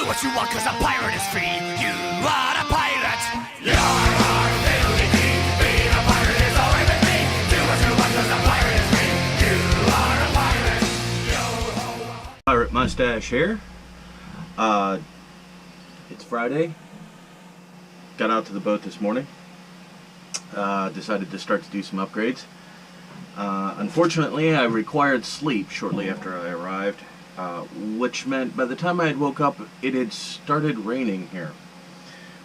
Do what you want, cause a pirate is free. You are a pirate. You're our ability. Being a pirate is alright with me. Do what you want, cause a pirate is free. You are a pirate. Yo-ho. Pirate Mustache here. It's Friday. Got out to the boat this morning. Decided to start to do some upgrades. Unfortunately, I required sleep shortly after I arrived, which meant by the time I had woke up, it had started raining here,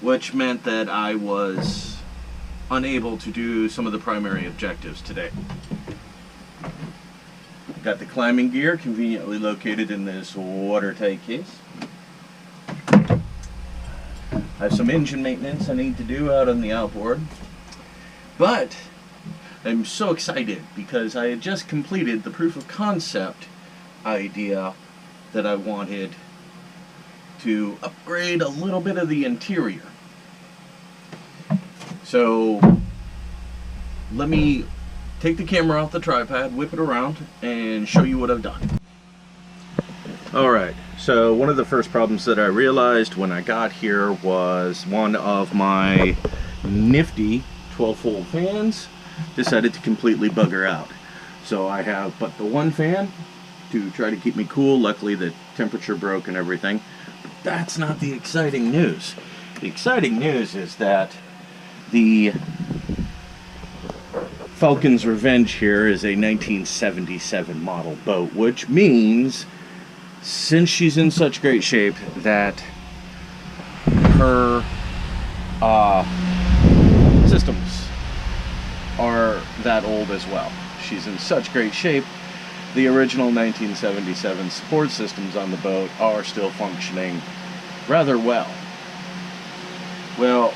which meant that I was unable to do some of the primary objectives today. Got the climbing gear conveniently located in this watertight case. I have some engine maintenance I need to do out on the outboard, but I'm so excited because I had just completed the proof of concept idea that I wanted to upgrade a little bit of the interior. So let me take the camera off the tripod, whip it around, and show you what I've done. Alright, so one of the first problems that I realized when I got here was one of my nifty 12-volt fans decided to completely bugger out. So I have but the one fan to try to keep me cool. Luckily the temperature broke and everything. But that's not the exciting news. The exciting news is that the Falcon's Revenge here is a 1977 model boat, which means since she's in such great shape that her systems are that old as well. She's in such great shape. The original 1977 support systems on the boat are still functioning rather well. Well,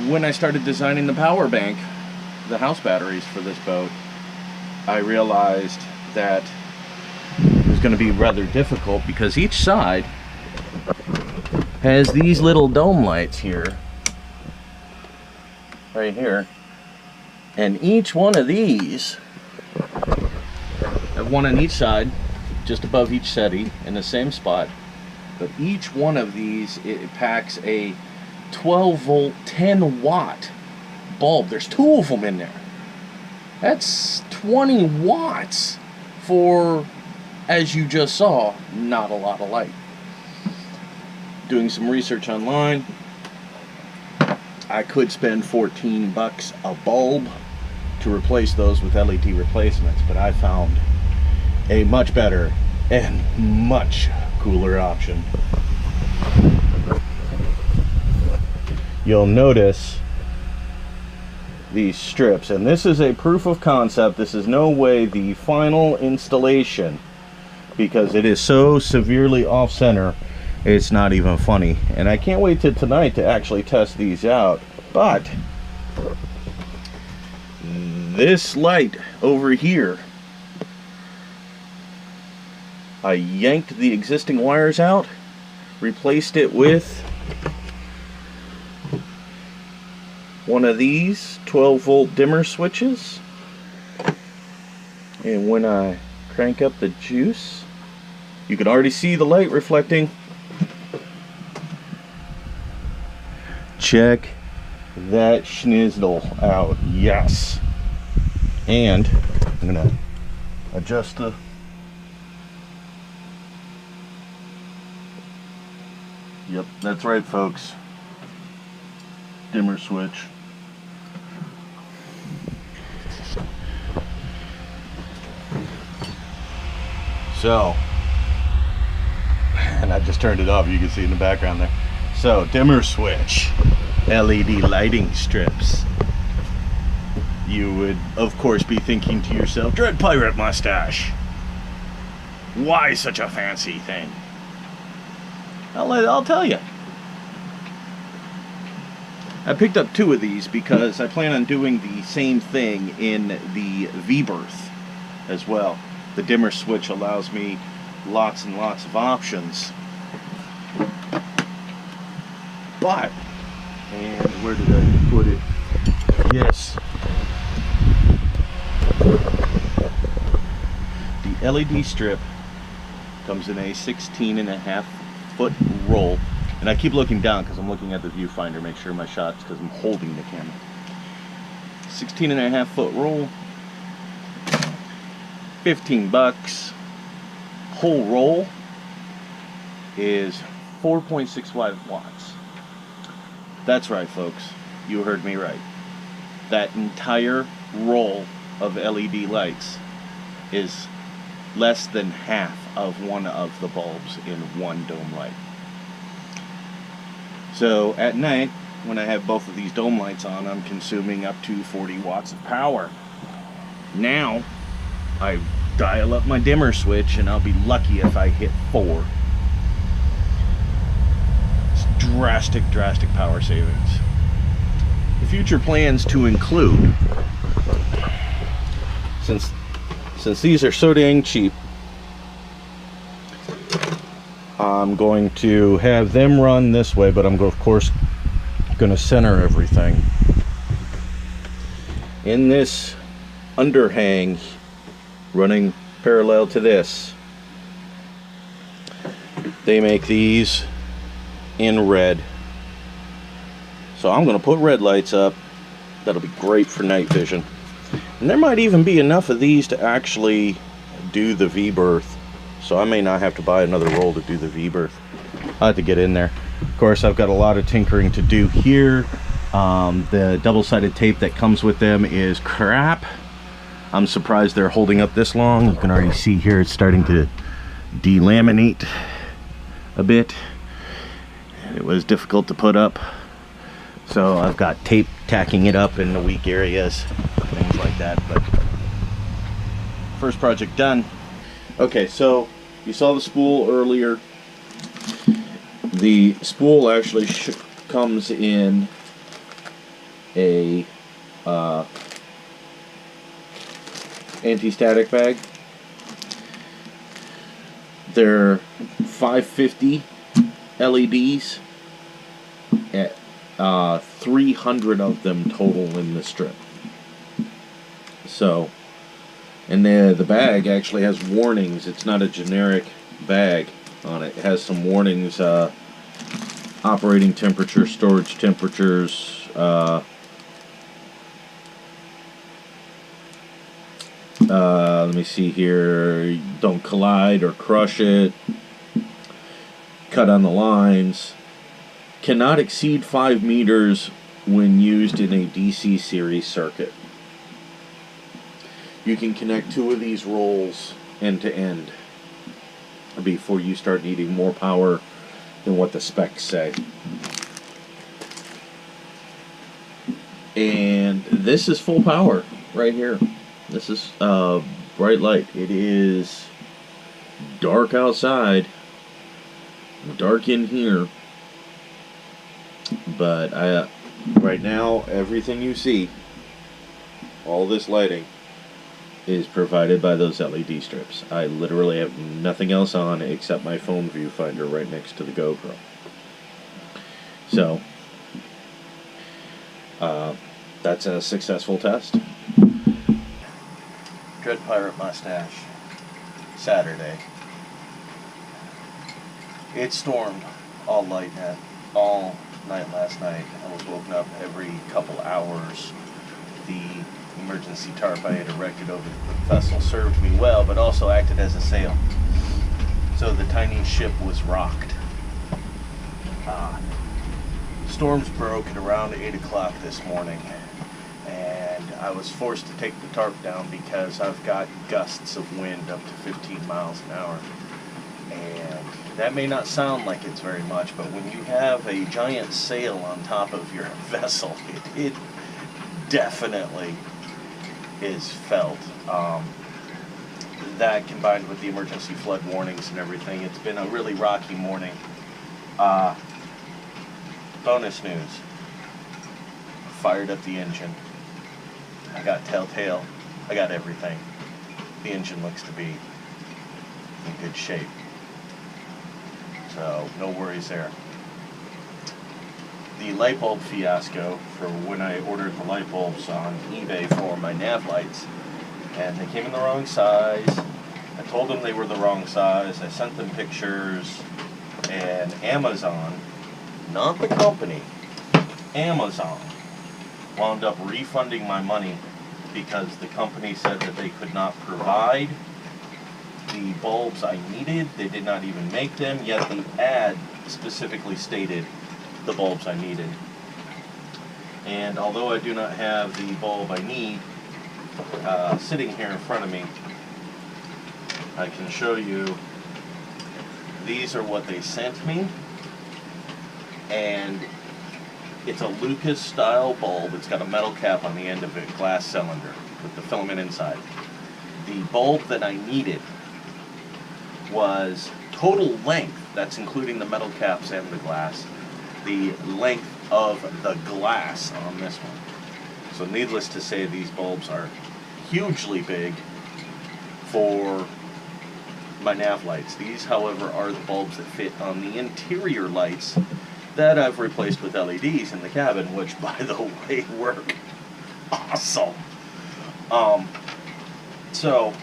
when I started designing the power bank, the house batteries for this boat, I realized that it was going to be rather difficult because each side has these little dome lights here, right here, and each one of these, I have one on each side, just above each settee in the same spot, but each one of these, it packs a 12 volt 10 watt bulb. There's two of them in there. That's 20 watts for, as you just saw, not a lot of light. Doing some research online, I could spend 14 bucks a bulb to replace those with LED replacements, but I found a much better and much cooler option. You'll notice these strips, and this is a proof of concept. This is no way the final installation because it is so severely off center, it's not even funny. And I can't wait till tonight to actually test these out. But this light over here, I yanked the existing wires out, replaced it with one of these 12 volt dimmer switches, and when I crank up the juice, you can already see the light reflecting. Check that schnizzle out. Yes. And I'm gonna adjust the Yep, that's right, folks. Dimmer switch. So, and I just turned it off, you can see in the background there. So, dimmer switch, LED lighting strips. You would, of course, be thinking to yourself, Dread Pirate Mustache, why such a fancy thing? I'll tell you. I picked up two of these because I plan on doing the same thing in the V-berth as well. The dimmer switch allows me lots and lots of options. But, and where did I put it? Yes. The LED strip Comes in a 16.5 foot roll. And I keep looking down because I'm looking at the viewfinder, make sure my shot's, because I'm holding the camera. 16.5 foot roll. $15. Whole roll is 4.65 watts. That's right, folks. You heard me right. That entire roll of LED lights is less than half of one of the bulbs in one dome light. So at night, when I have both of these dome lights on, I'm consuming up to 40 watts of power. Now, I dial up my dimmer switch and I'll be lucky if I hit 4. It's drastic power savings. The future plans to include, since these are so dang cheap, I'm going to have them run this way, but I'm of course going to center everything in this underhang running parallel to this. They make these in red, so I'm going to put red lights up. That'll be great for night vision, and there might even be enough of these to actually do the V-berth, so I may not have to buy another roll to do the V-berth. I'll have to get in there. Of course, I've got a lot of tinkering to do here. The double-sided tape that comes with them is crap. I'm surprised they're holding up this long. You can already see here it's starting to delaminate a bit. It was difficult to put up, so I've got tape tacking it up in the weak areas, things like that. But first project done. Okay, so you saw the spool earlier. The spool actually comes in a anti-static bag. They're 550 LEDs at 300 of them total in the strip. So, and the bag actually has warnings. It's not a generic bag on it. It has some warnings, operating temperature, storage temperatures, let me see here, don't collide or crush it, cut on the lines, cannot exceed 5 meters when used in a DC series circuit. You can connect 2 of these rolls end to end before you start needing more power than what the specs say. And this is full power right here. This is bright light. It is dark outside, dark in here, but right now everything you see, all this lighting, is provided by those LED strips. I literally have nothing else on except my phone viewfinder right next to the GoPro. So that's a successful test. Dread Pirate Mustache, Saturday. It stormed all night last night. I was woken up every couple hours. The emergency tarp I had erected over the vessel served me well, but also acted as a sail. So the tiny ship was rocked. Storms broke at around 8 o'clock this morning, and I was forced to take the tarp down because I've got gusts of wind up to 15 miles an hour. And that may not sound like it's very much, but when you have a giant sail on top of your vessel, it definitely is felt. That combined with the emergency flood warnings and everything, it's been a really rocky morning. Bonus news. Fired up the engine. I got telltale. I got everything. The engine looks to be in good shape. So, no worries there. The light bulb fiasco for when I ordered the light bulbs on eBay for my nav lights, and they came in the wrong size, I told them they were the wrong size. I sent them pictures, and Amazon, not the company, Amazon, wound up refunding my money because the company said that they could not provide the bulbs I needed. They did not even make them, yet the ad specifically stated the bulbs I needed. And although I do not have the bulb I need sitting here in front of me, I can show you. These are what they sent me, and it's a Lucas style bulb. It's got a metal cap on the end of it, glass cylinder with the filament inside. The bulb that I needed was total length, that's including the metal caps and the glass, the length of the glass on this one. So needless to say, these bulbs are hugely big for my nav lights. These, however, are the bulbs that fit on the interior lights that I've replaced with LEDs in the cabin, which, by the way, work awesome. So,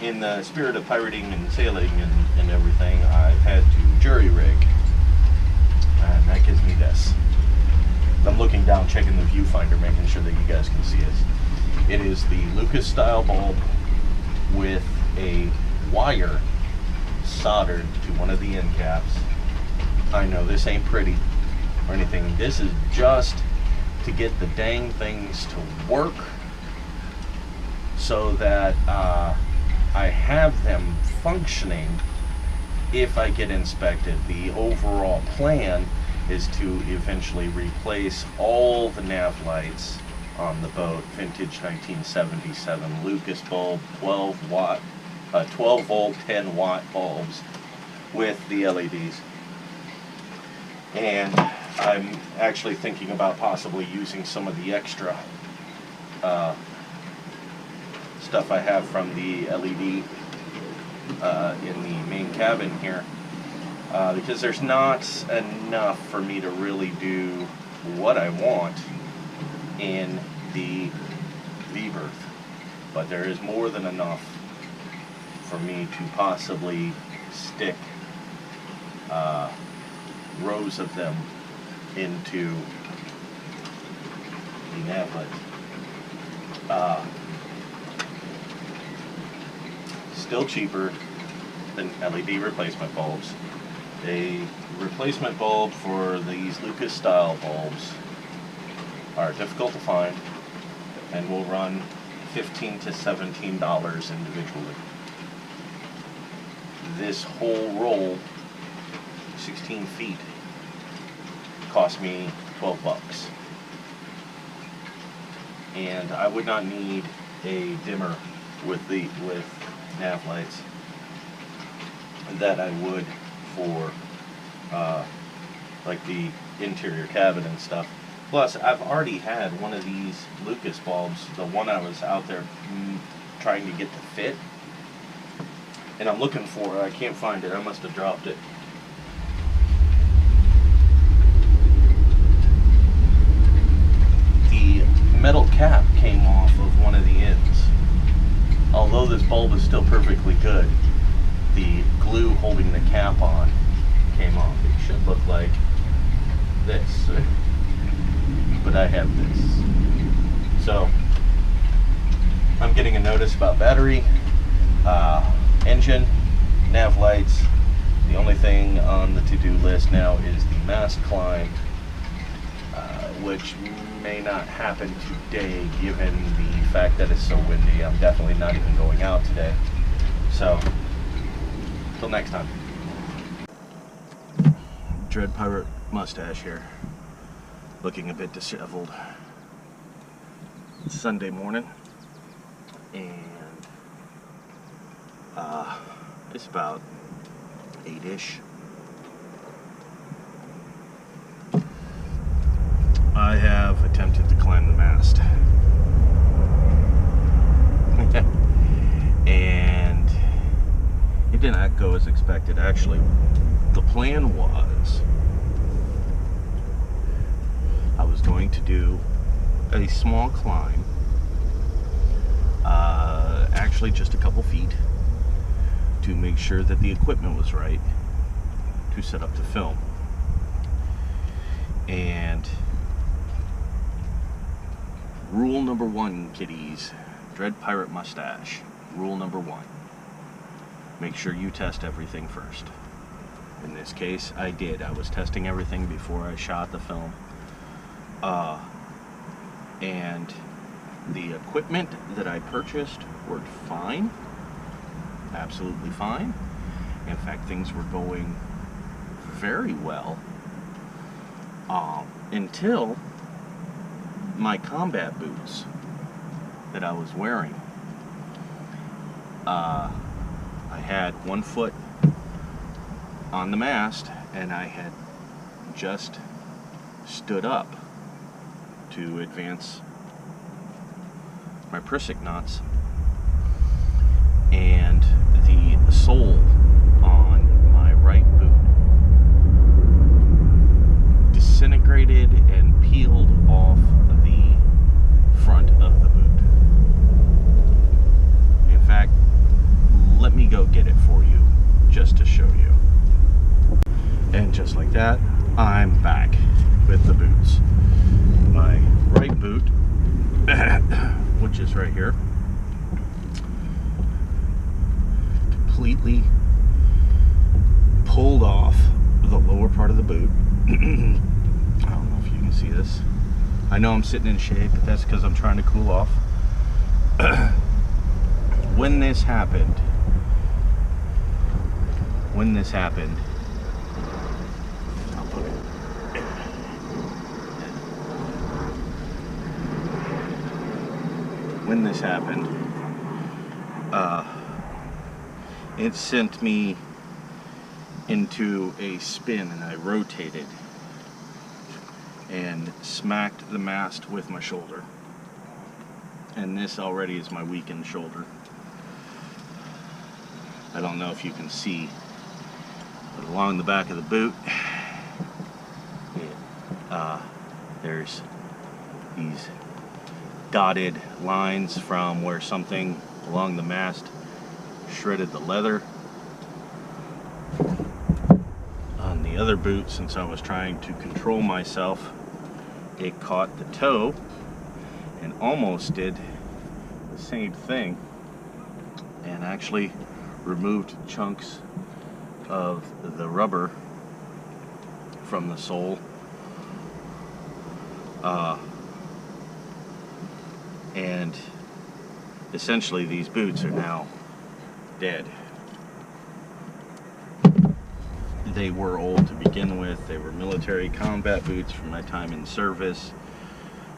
in the spirit of pirating and sailing and everything, I've had to jury rig, and that gives me this. I'm looking down, checking the viewfinder, making sure that you guys can see it. It is the Lucas style bulb with a wire soldered to one of the end caps. I know this ain't pretty or anything. This is just to get the dang things to work so that I have them functioning if I get inspected. The overall plan is to eventually replace all the nav lights on the boat, vintage 1977 Lucas bulb, 12 volt 10 watt bulbs with the LEDs. And I'm actually thinking about possibly using some of the extra stuff I have from the LED in the main cabin here, because there's not enough for me to really do what I want in the V-berth, but there is more than enough for me to possibly stick rows of them into the nav lights. Still cheaper than LED replacement bulbs. A replacement bulb for these Lucas style bulbs are difficult to find and will run $15 to $17 individually. This whole roll, 16 feet, cost me $12. And I would not need a dimmer with nav lights that I would for like the interior cabin and stuff. Plus, I've already had one of these Lucas bulbs, the one I was out there trying to get to fit, and I'm looking for it. I can't find it. I must have dropped it. The metal cap came off of one of the ends. Although this bulb is still perfectly good, the glue holding the cap on came off. It should look like this, but I have this. So I'm getting a notice about battery, engine, nav lights. The only thing on the to-do list now is the mast climb, which may not happen today given the fact that it's so windy. I'm definitely not even going out today. So, till next time. Dread Pirate Mustache here, looking a bit disheveled. It's Sunday morning, and it's about 8-ish. I have attempted to climb the mast. And it did not go as expected. Actually, the plan was I was going to do a small climb, actually just a couple feet, to make sure that the equipment was right to set up the film. And rule number one, kiddies, Dread Pirate Mustache. Rule number one, make sure you test everything first. In this case, I did. I was testing everything before I shot the film. And the equipment that I purchased worked fine. Absolutely fine. In fact, things were going very well. Until my combat boots that I was wearing. I had one foot on the mast, and I had just stood up to advance my prusik knots, and the sole on my right boot disintegrated and peeled off the front of the boot. In fact, let me go get it for you just to show you. And just like that, I'm back with the boots. My right boot, which is right here, completely pulled off the lower part of the boot. I don't know if you can see this. I know I'm sitting in shade, but that's because I'm trying to cool off. When this happened, I'll put it. When this happened, it sent me into a spin, and I rotated and smacked the mast with my shoulder. And this already is my weakened shoulder. I don't know if you can see, but along the back of the boot, there's these dotted lines from where something along the mast shredded the leather. On the other boot, since I was trying to control myself, it caught the toe and almost did the same thing, and actually removed chunks of the rubber from the sole. And essentially these boots are now dead. They were old to begin with. They were military combat boots from my time in service,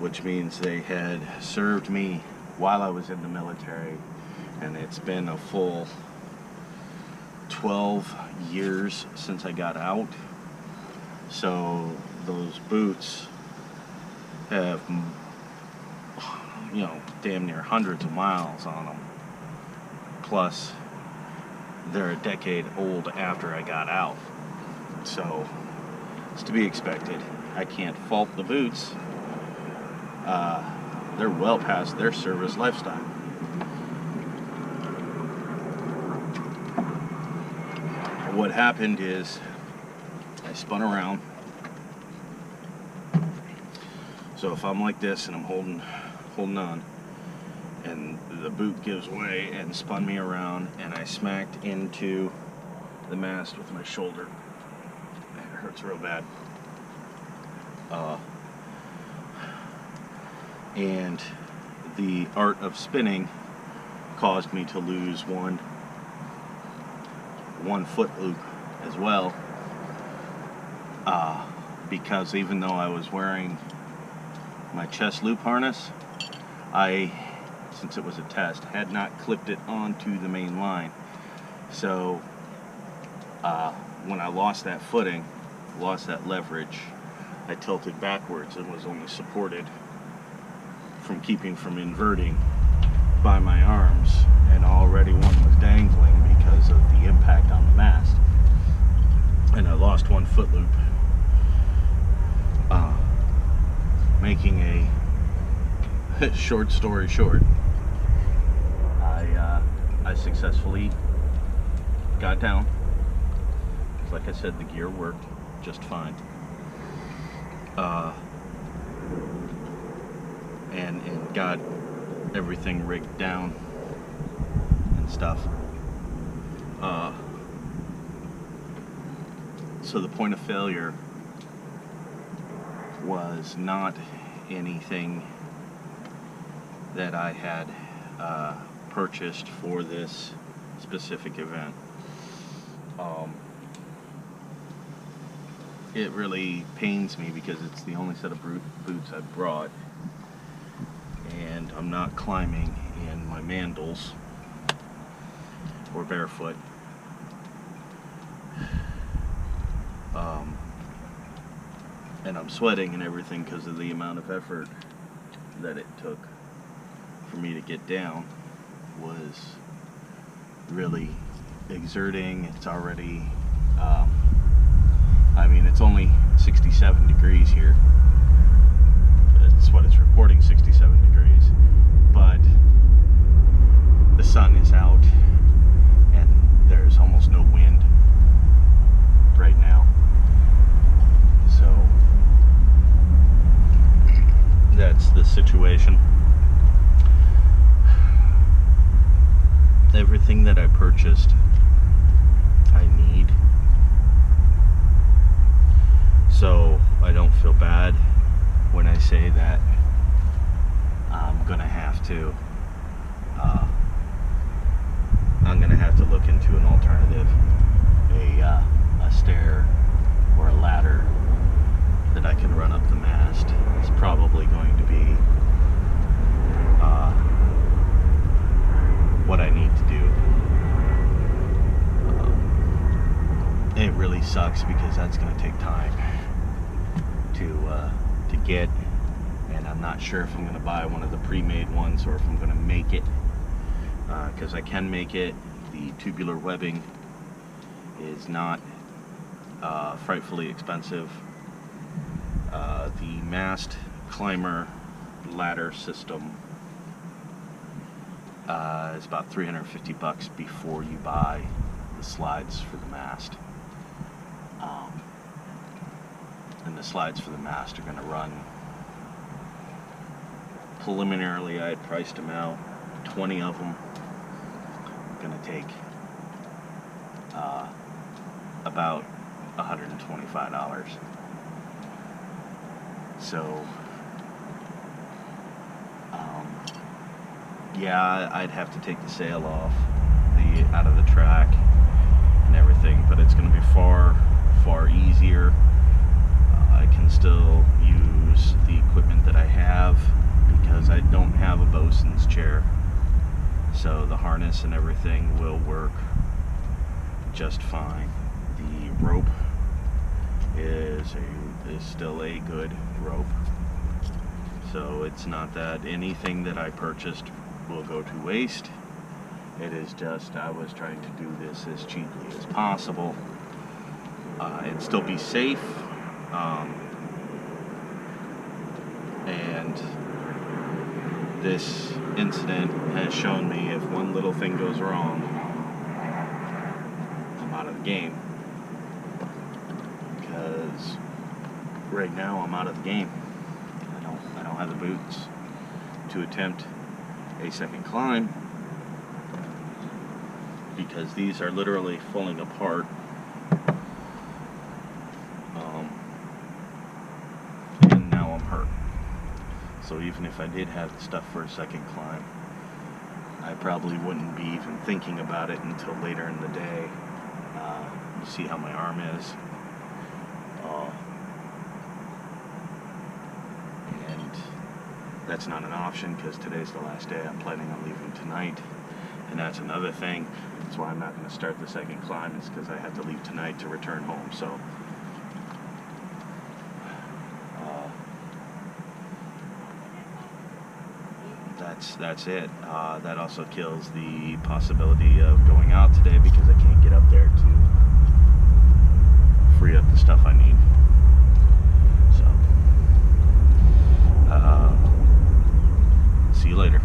which means they had served me while I was in the military, and it's been a full 12 years since I got out. So those boots have, damn near hundreds of miles on them. Plus, they're a decade old after I got out. So, it's to be expected. I can't fault the boots. They're well past their service lifestyle. What happened is I spun around. So if I'm like this and I'm holding on, and the boot gives way and spun me around, and I smacked into the mast with my shoulder. It hurts real bad. And the art of spinning caused me to lose one foot loop as well, because even though I was wearing my chest loop harness, since it was a test, had not clipped it onto the main line. So when I lost that footing, lost that leverage, I tilted backwards and was only supported from keeping from inverting by my arms, and already one was dangling because of the impact on the mast, and I lost one foot loop. Making a short story short, I successfully got down. Like I said, the gear worked just fine. And got everything rigged down and stuff. So the point of failure was not anything that I had purchased for this specific event. It really pains me because it's the only set of boots I've brought, and I'm not climbing in my mandals or barefoot. And I'm sweating and everything because of the amount of effort that it took for me to get down was really exerting. It's already I mean, it's only 67 degrees here. That's what it's reporting, 67 degrees. But the sun is out and there's almost no wind right now. So that's the situation. Everything that I purchased, I need. So I don't feel bad when I say that I'm gonna have to look into an alternative, a stair or a ladder that I can run up the mast. It's probably going to be what I need to do. It really sucks because that's going to take time to get, and I'm not sure if I'm going to buy one of the pre-made ones or if I'm going to make it, because I can make it. The tubular webbing is not frightfully expensive. The mast climber ladder system is about $350 before you buy the slides for the mast. And the slides for the mast are going to run, preliminarily I had priced them out, 20 of them going to take about $125. So yeah, I'd have to take the sail off out of the track and everything, but it's going to be far easier. I can still use the equipment that I have because I don't have a bosun's chair, so the harness and everything will work just fine. The rope is still a good rope, so it's not that anything that I purchased will go to waste. It is just I was trying to do this as cheaply as possible and still be safe. And this incident has shown me if one little thing goes wrong, I'm out of the game. Because right now I'm out of the game. I don't have the boots to attempt a second climb because these are literally falling apart. And now I'm hurt. So even if I did have the stuff for a second climb, I probably wouldn't be even thinking about it until later in the day. You see how my arm is. And that's not an option because today's the last day. I'm planning on leaving tonight. And that's another thing. That's why I'm not going to start the second climb, is because I have to leave tonight to return home. So that's it. That also kills the possibility of going out today because I can't get up there to free up the stuff I need. So see you later.